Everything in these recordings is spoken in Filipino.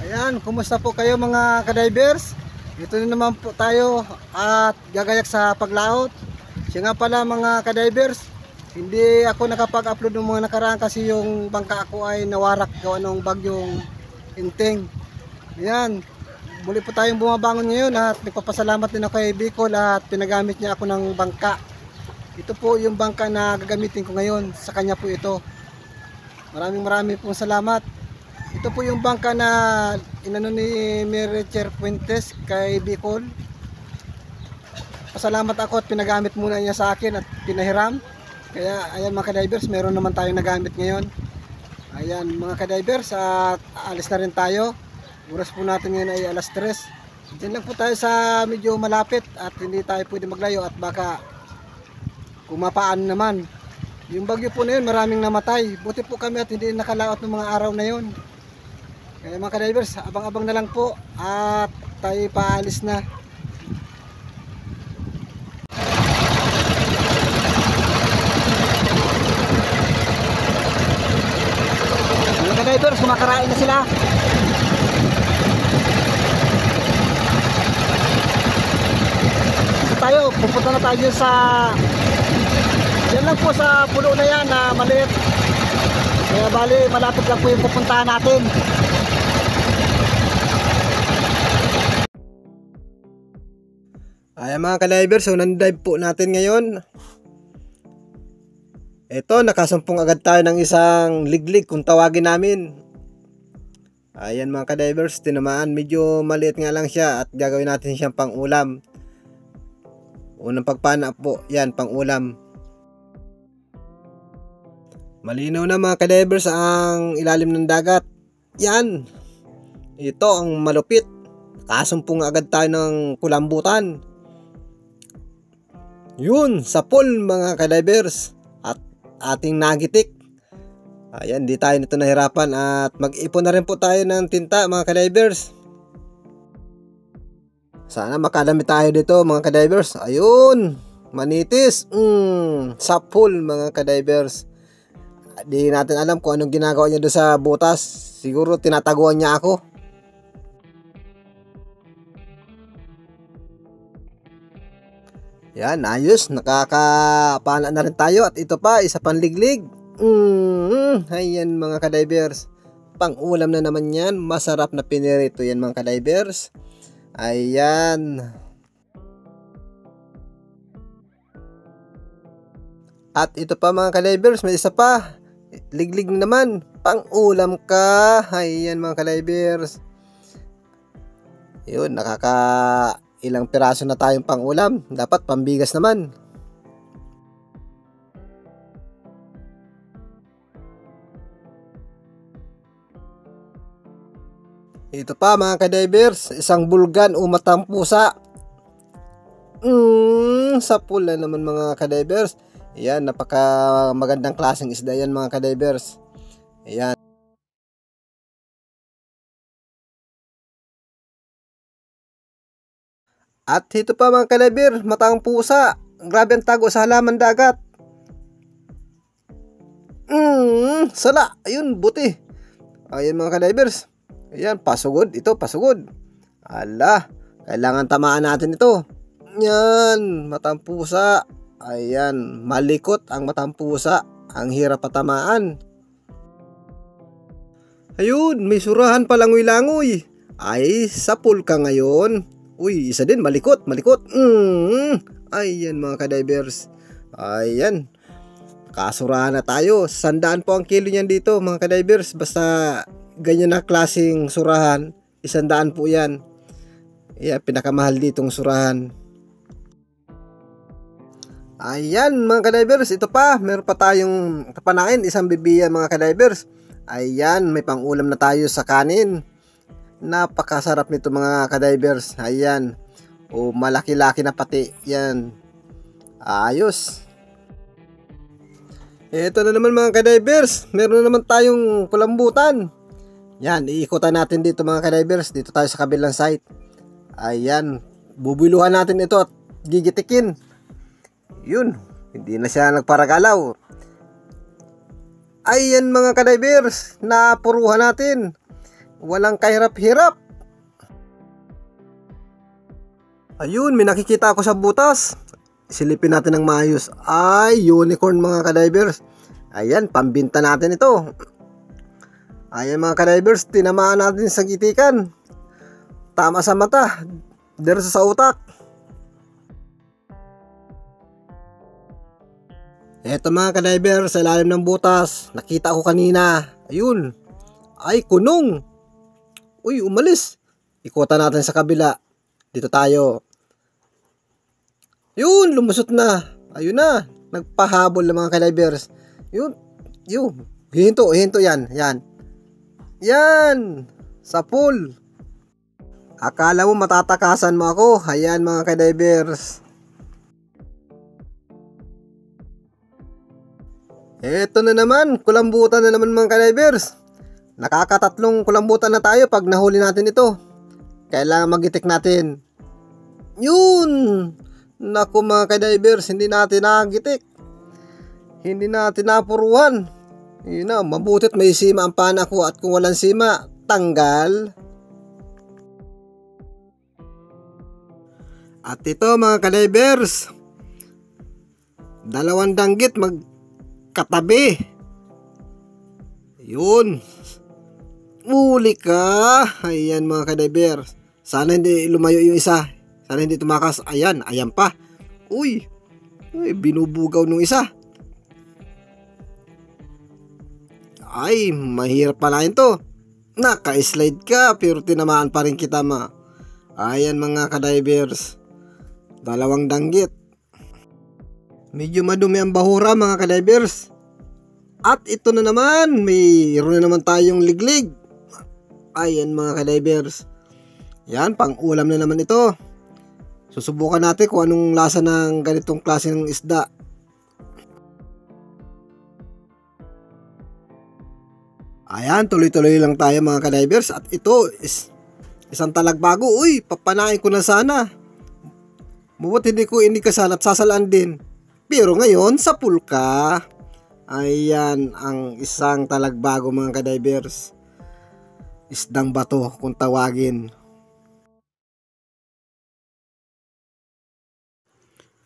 Ayan, kumusta po kayo mga kadivers? Ito na naman po tayo at gagayak sa paglaot. Siya nga pala mga kadivers, hindi ako nakapag-upload ng mga nakaraan kasi yung bangka ako ay nawarak gawa ng bagyong Inting. Ayan, muli po tayong bumabangon ngayon at nagpapasalamat din ako kay Bicol at pinagamit niya ako ng bangka. Ito po yung bangka na gagamitin ko ngayon, sa kanya po ito. Maraming pong salamat. Ito po yung bangka na inano ni Mericher Fuentes kay Bicol. Pasalamat ako at pinagamit muna niya sa akin at pinahiram. Kaya ayan mga kadivers, meron naman tayong nagamit ngayon. Ayan mga kadivers, at alis na rin tayo. Oras po natin ngayon ay alas 3. Diyan lang po tayo sa medyo malapit at hindi tayo pwede maglayo at baka kumapaan naman. Yung bagyo po na yun, maraming namatay. Buti po kami at hindi nakalaot ng mga araw na yun. Kaya mga kadivers, abang-abang na lang po at tayo paalis na. Mga kadivers, kumakarain na sila. So tayo, pupunta na tayo sa yan lang po sa pulo na yan na maliit. Kaya bali, malapit lang po yung pupuntahan natin. Ayan mga kadivers, so nandive po natin ngayon. Ito, nakasampung agad tayo ng isang liglig kung tawagin namin. Ayan mga kadivers, tinamaan. Medyo maliit nga lang siya at gagawin natin siyang pang ulam. Unang pagpana po, yan, pang ulam. Malinaw na mga kadivers ang ilalim ng dagat. Yan, ito ang malupit. Nakasampung agad tayo ng kulambutan. Yun, sa pool mga kadivers at ating nagitik. Ayan, di tayo nito nahirapan at mag-ipon na rin po tayo ng tinta mga kadivers. Sana makadami tayo dito mga kadivers. Ayun, manitis. Sa pool mga kadivers. Di natin alam kung anong ginagawa niya doon sa butas. Siguro tinataguan niya ako. Yan, ayos, nakakapana na rin tayo at ito pa, isa pang liglig. Ayan mga kadivers, pang ulam na naman yan, masarap na pinirito yan mga kadivers. Ayan. At ito pa mga kadivers, may isa pa, liglig naman, pang ulam ka. Ayan mga kadivers. Yun, ilang piraso na tayong pang ulam. Dapat pambigas naman. Ito pa mga kadivers, isang bulgan o matang pusa. Sa pula naman mga kadivers. Ayan, napaka magandang klaseng isda yan mga kadivers. Ayan. At ito pa mga kadivers, matang pusa. Grabe ang tago sa halaman dagat. Sala. Ayun, buti. Ayan mga kadivers. Ayan, pasugod. Ito, pasugod. Ala, kailangan tamaan natin ito. Yan, matang pusa. Ayan, malikot ang matang pusa. Ang hirap patamaan. Ayun, may surahan palang langoy. Ay, sa pool ka ngayon. Uy, isa din, malikot. Ayan mga kadivers. Ayan. Kasurahan na tayo. 100 po ang kilo niyan dito mga kadivers. Basta ganyan na klaseng surahan, 100 po yan. Ayan, pinakamahal ditong surahan. Ayan mga kadivers, ito pa. Meron pa tayong kapanain, isang bibiyan mga kadivers. Ayan, may pang ulam na tayo sa kanin. Napakasarap nito mga kadivers. Ayan. O malaki-laki na pati. Yan. Ayos. Ito na naman mga kadivers. Meron na naman tayong kulambutan. Yan, iikutan natin dito mga kadivers. Dito tayo sa kabilang site. Ayan, bubuiluhan natin ito at gigitikin. Yun, hindi na siya nagparagalaw. Ayan mga kadivers, napuruhan natin. Walang kahirap-hirap. Ayun, may nakikita ako sa butas. Silipin natin ng maayos. Ay, unicorn mga kadivers. Ayan, pambinta natin ito. Ayan mga kadivers, tinamaan natin sa gitikan. Tama sa mata, diretso sa utak. Eto mga kadivers, sa ilalim ng butas, nakita ko kanina. Ayun, ay kunong. Uy, umalis. Ikutan natin sa kabila. Dito tayo. Yun, lumusot na. Ayun na, nagpahabol ng mga kadivers. Yun. Hinto yan. Yan, sa pool. Akala mo matatakasan mo ako. Ayan mga kadivers. Eto na naman, kulambutan na naman mga kadivers. Nakakatatlong kulambutan na tayo pag nahuli natin ito. Kailangan magitik natin. Yun! Naku mga kadivers, hindi natin nagitik. Hindi natin napuruhan. Yun na, mabutit may sima ang pana ko at kung walang sima, tanggal. At ito mga kadivers, dalawang danggit magkatabi. Yun. Uli ka. Ayan mga kadivers. Sana hindi lumayo yung isa. Sana hindi tumakas. Ayan pa. Uy, binubugaw nung isa. Ay, mahirap pala yun to. Naka-slide ka pero tinamaan pa rin kita Ayan mga kadivers, dalawang danggit. Medyo madumi ang bahura mga kadivers. At ito na naman, mayroon na naman tayong liglig. Ayan mga kadivers. Yan, pang ulam na naman ito. Susubukan natin kung anong lasa ng ganitong klase ng isda. Ayan, tuloy-tuloy lang tayo mga kadivers. At ito is isang talagbago. Uy, papanain ko na sana. Mabuti hindi ko inikasan at sasalaan din. Pero ngayon, sa pool ka. Ayan, ang isang talagbago mga kadivers. Isdang bato kung tawagin.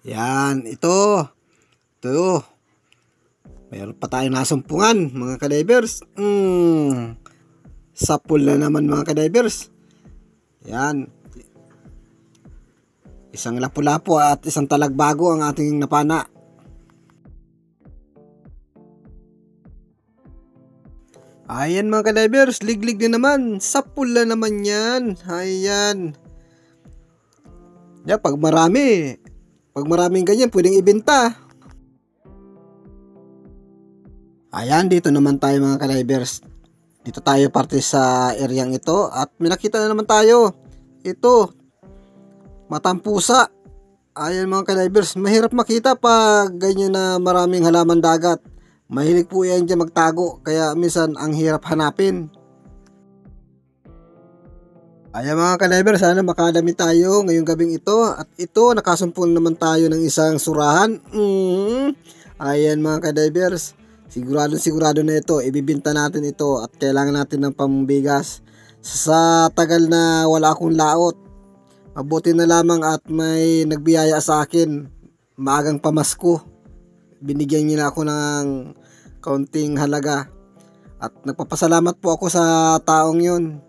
Yan, ito. Mayroon pa tayong nasumpungan mga kadivers. Sa pool na naman mga kadivers. Yan. Isang lapu-lapu at isang talagbago ang ating napana. Ayan mga kadivers, liglig na naman. Sa pool na naman yan. Ayan. Yan, pag maraming ganyan, pwedeng ibenta. Ayan, dito naman tayo mga kadivers. Dito tayo parte sa areang ito. At may nakita na naman tayo. Ito, matang pusa. Ayan mga kadivers, mahirap makita pag ganyan na maraming halaman dagat. Mahilig po yan dyan magtago. Kaya minsan ang hirap hanapin. Ayan mga kadivers, sana makadami tayo ngayong gabing ito. At ito, nakasumpong naman tayo ng isang surahan. Ayan mga kadivers, sigurado na ito. Ibibinta natin ito at kailangan natin ng pambigas. Sa tagal na wala akong laot, mabuti na lamang at may nagbiyaya sa akin. Maagang pamasko, binigyan niya ako ng kaunting halaga. At nagpapasalamat po ako sa taong yun.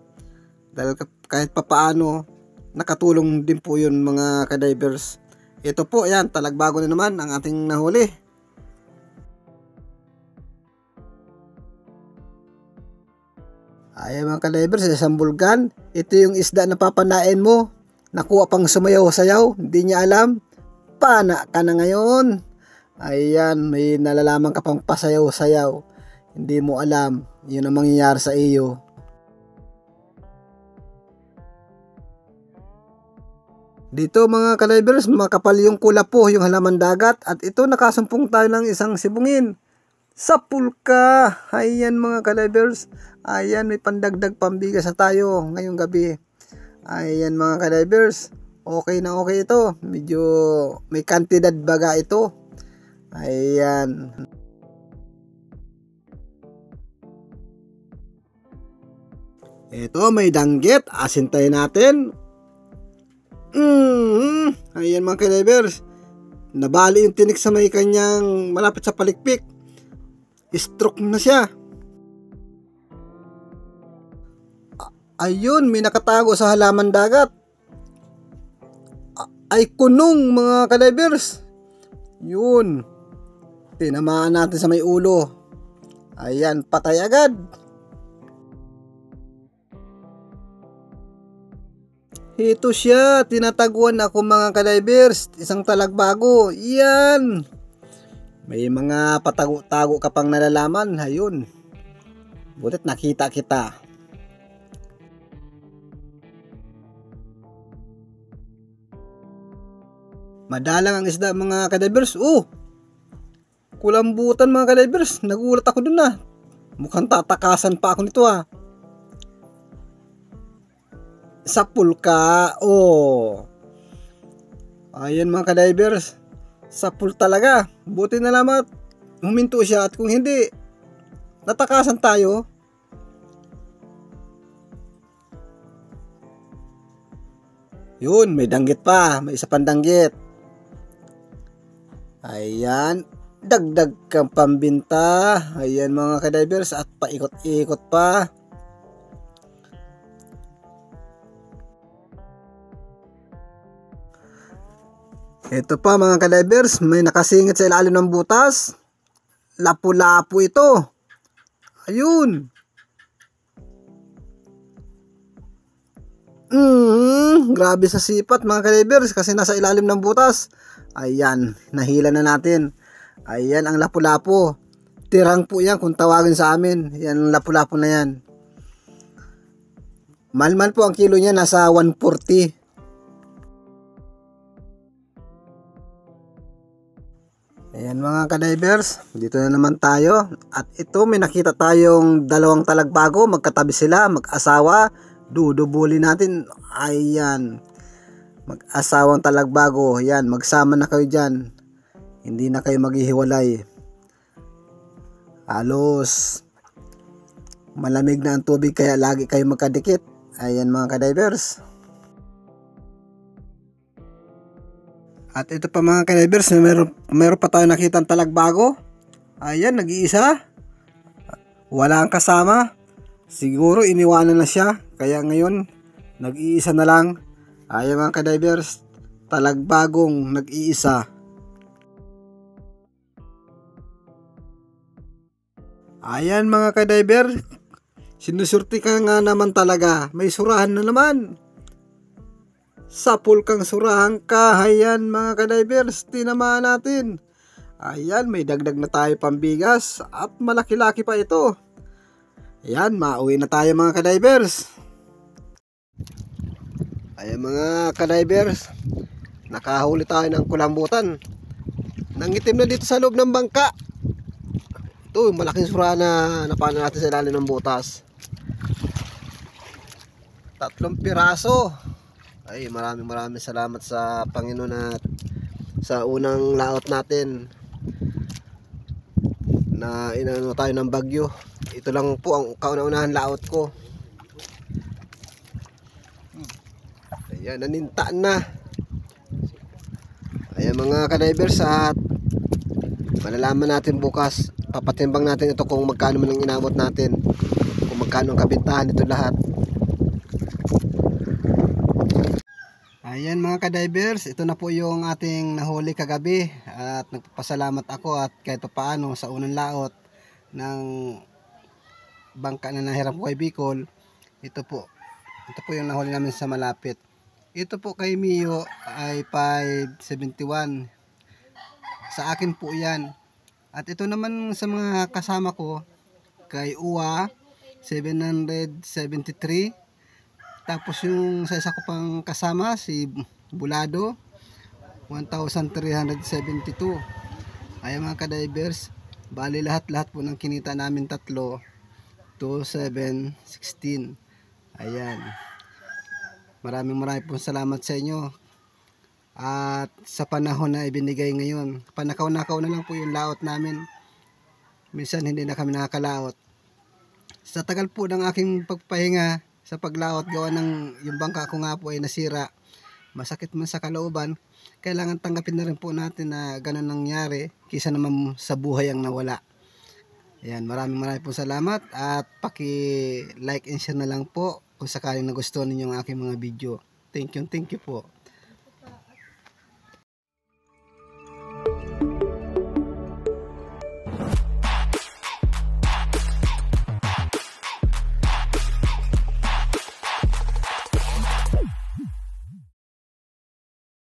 Dahil kahit papaano, nakatulong din po yun mga kadivers. Ito po, yan, talagbago na naman ang ating nahuli. Ayan mga kadivers, isang bulgan. Ito yung isda na papanain mo. Nakuha pang sumayaw-sayaw, hindi niya alam. Pana ka na ngayon. Ayan, may nalalaman ka pang pasayaw-sayaw. Hindi mo alam, yun ang mangyayari sa iyo. Dito mga kadivers, makapal yung kula po, yung halaman dagat. At ito, nakasumpong tayo ng isang sibungin. sa pulka. Ayan mga ka-divers. Ayan, may pandagdag pambigas na tayo ngayong gabi. Ayan mga ka-divers. Okay na okay ito. Medyo may kantidad baga ito. Ayan. Ito may danggit. Asintayin natin. Ayan mga ka-divers. Nabali yung tinik sa may kanyang malapit sa palikpik. Stroke na siya. Ayun, may nakatago sa halaman dagat. Ay kunong mga ka-divers. Yun. Tinamaan natin sa may ulo. Ayan, patay agad. Ito siya, tinataguan ako mga ka-divers, isang talagbago. Yan. May mga patago-tago ka pang nalalaman. Ayun. Butit nakita kita. Madalang ang isda mga ka-divers. Kulambutan mga ka-divers. Nagulat ako dun na. Mukhang tatakasan pa ako nito ah. Sa pulka. Ayan mga ka-divers. Sa pool talaga. Buti na lamang huminto siya, at kung hindi, natakasan tayo. Yun, may danggit pa. May isa pang danggit. Ayan. Dagdag kang pambinta. Ayan mga ka-divers. At paikot-ikot pa. Ito pa mga ka-divers, may nakasingit sa ilalim ng butas. Lapu-lapu ito. Ayun. Grabe sa sipat mga ka-divers kasi nasa ilalim ng butas. Ayan, nahila na natin. Ayan ang lapu-lapu. Tirang po yan kung tawagin sa amin. Yan ang lapu-lapu na yan. Mahal po ang kilo niya, nasa 140. Ayan mga ka-divers, dito na naman tayo. At ito may nakita tayong dalawang talagbago, magkatabi sila, mag-asawa. Dudubuli natin. Ayan. Mag-asawang talagbago. Ayan, magsama na kayo dyan. Hindi na kayo maghihiwalay. Halos malamig na ang tubig kaya lagi kayo magkadikit. Ayan mga ka-divers. At ito pa mga ka-divers, meron pa tayo nakitang talagbago. Ayan, nag-iisa. Wala ang kasama. Siguro iniwanan na siya. Kaya ngayon, nag-iisa na lang. Ayan mga ka-divers, talagbagong nag-iisa. Ayan mga ka-divers, sinusurti ka nga naman talaga. May surahan na naman. Sa pulkang surahan ka. Ayan mga ka-divers, tinamaan natin. Ayan, may dagdag na tayo pambigas. At malaki-laki pa ito. Ayan, mauwi na tayo mga ka-divers. Ayan mga ka-divers, nakahuli tayo ng kulambutan. Nangitim na dito sa loob ng bangka. Ito, malaking surahan na napano natin sa ilalim ng butas. 3 piraso. Ay, maraming salamat sa Panginoon at sa unang laot natin na inano tayo ng bagyo. Ito lang po ang kauna-unahan laot ko. Ayan, naninta na. Ayan mga ka-divers, at malalaman natin bukas. Papatimbang natin ito kung magkano man ang inabot natin, kung magkano ang kabintahan ito lahat. Ayan mga ka-divers, ito na po yung ating nahuli kagabi. At nagpapasalamat ako at kahit paano sa unang laot ng bangka na nahiram ko kay Bicol. Ito po yung nahuli namin sa malapit. Ito po kay Mio ay 571. Sa akin po yan. At ito naman sa mga kasama ko, kay Uwa 773. Tapos yung sa isa ko pang kasama, si Bulado, 1,372. Ayan mga ka-divers, Bali lahat-lahat po ng kinita namin tatlo, 2,716. Ayan. Maraming pong salamat sa inyo. At sa panahon na ibinigay ngayon, panakaw-nakaw na lang po yung laot namin. Minsan hindi na kami nakakalaot. Sa tagal po ng aking pagpahinga sa paglaot, gawa ng yung bangka ko nga po ay nasira. Masakit man sa kalooban, kailangan tanggapin na rin po natin na ganun nangyari kaysa naman sa buhay ang nawala. Ayan, maraming po salamat at paki-like and share na lang po kung sakaling nagustuhan ninyo ang aking mga video. Thank you po.